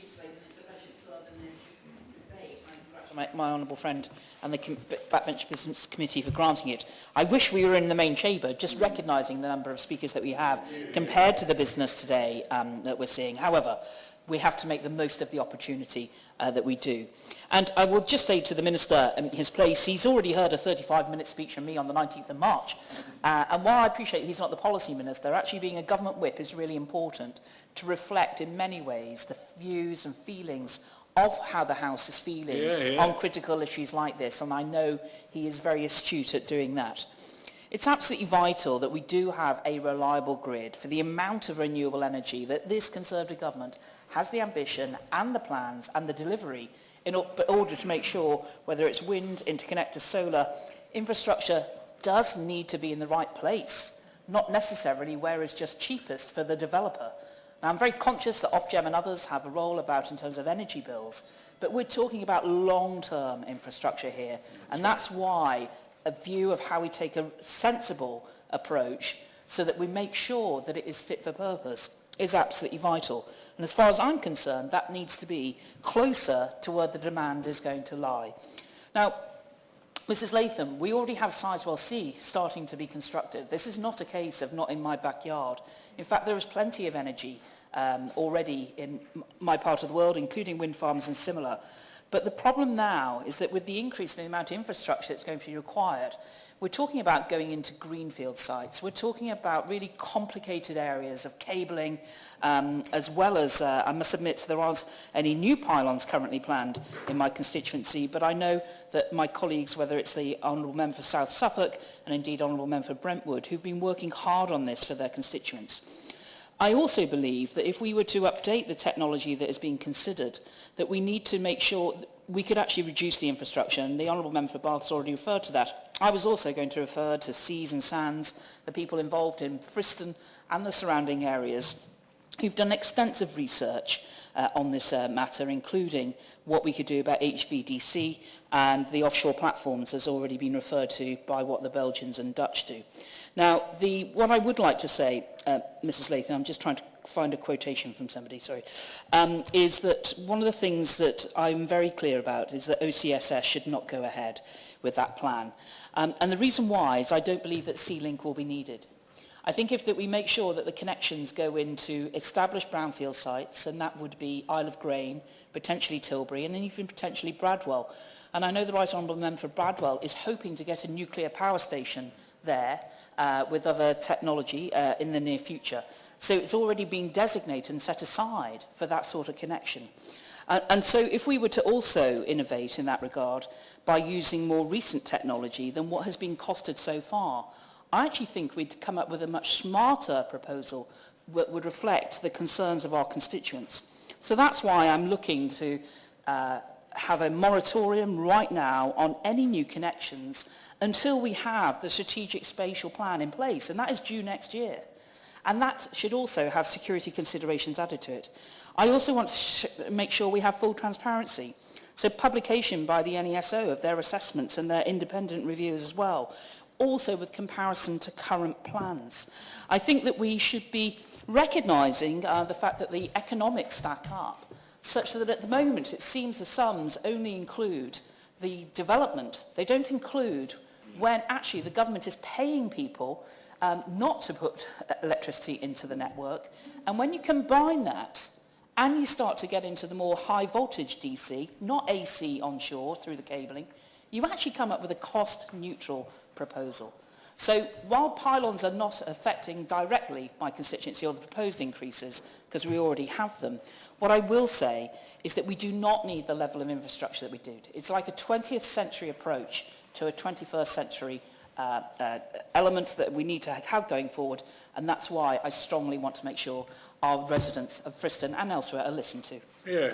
It's a pleasure to serve in this debate. I congratulate my honourable friend and the Backbench Business Committee for granting it. I wish we were in the main chamber, just recognising the number of speakers that we have compared to the business today that we're seeing. However, we have to make the most of the opportunity that we do. And I will just say to the Minister in his place, he's already heard a 35-minute speech from me on the 19th of March. And while I appreciate he's not the policy minister, actually being a government whip is really important to reflect in many ways the views and feelings of how the House is feeling on critical issues like this. And I know he is very astute at doing that. It's absolutely vital that we do have a reliable grid for the amount of renewable energy that this Conservative government has the ambition and the plans and the delivery in order to make sure, whether it's wind, interconnector, solar, infrastructure does need to be in the right place, not necessarily where it's just cheapest for the developer. Now, I'm very conscious that Ofgem and others have a role about in terms of energy bills, but we're talking about long-term infrastructure here, and that's why a view of how we take a sensible approach so that we make sure that it is fit for purpose is absolutely vital. And as far as I'm concerned, that needs to be closer to where the demand is going to lie. Now, Mrs. Latham, we already have Sizewell C starting to be constructed. This is not a case of not in my backyard. In fact, there is plenty of energy already in my part of the world, including wind farms and similar. But the problem now is that with the increase in the amount of infrastructure that's going to be required, we're talking about going into greenfield sites. We're talking about really complicated areas of cabling, as well as, I must admit, there aren't any new pylons currently planned in my constituency, but I know that my colleagues, whether it's the Honourable Member for South Suffolk and indeed Honourable Member for Brentwood, who've been working hard on this for their constituents. I also believe that if we were to update the technology that is being considered, that we need to make sure we could actually reduce the infrastructure, and the Honourable Member for Bath has already referred to that. I was also going to refer to Seas and Sands, the people involved in Friston and the surrounding areas, who've done extensive research on this matter, including what we could do about HVDC and the offshore platforms, has already been referred to by what the Belgians and Dutch do. Now, what I would like to say, Mrs. Latham, I'm just trying to find a quotation from somebody, sorry, is that one of the things that I'm very clear about is that OCSS should not go ahead with that plan. And the reason why is I don't believe that Sea-Link will be needed. I think that we make sure that the connections go into established brownfield sites, and that would be Isle of Grain, potentially Tilbury, and even potentially Bradwell. And I know the Right Honourable Member for Bradwell is hoping to get a nuclear power station there with other technology in the near future. So it's already been designated and set aside for that sort of connection. And so if we were to also innovate in that regard by using more recent technology than what has been costed so far, I actually think we'd come up with a much smarter proposal that would reflect the concerns of our constituents. So that's why I'm looking to have a moratorium right now on any new connections until we have the strategic spatial plan in place, and that is due next year. And that should also have security considerations added to it. I also want to make sure we have full transparency. So publication by the NESO of their assessments and their independent reviewers as well, also with comparison to current plans. I think that we should be recognising the fact that the economics stack up, such that at the moment it seems the sums only include the development. They don't include when actually the government is paying people not to put electricity into the network. And when you combine that and you start to get into the more high voltage DC, not AC onshore through the cabling, you actually come up with a cost neutral proposal. So while pylons are not affecting directly my constituency or the proposed increases, because we already have them, what I will say is that we do not need the level of infrastructure that we do. It's like a 20th century approach to a 21st century element that we need to have going forward, and that's why I strongly want to make sure our residents of Friston and elsewhere are listened to. Yeah.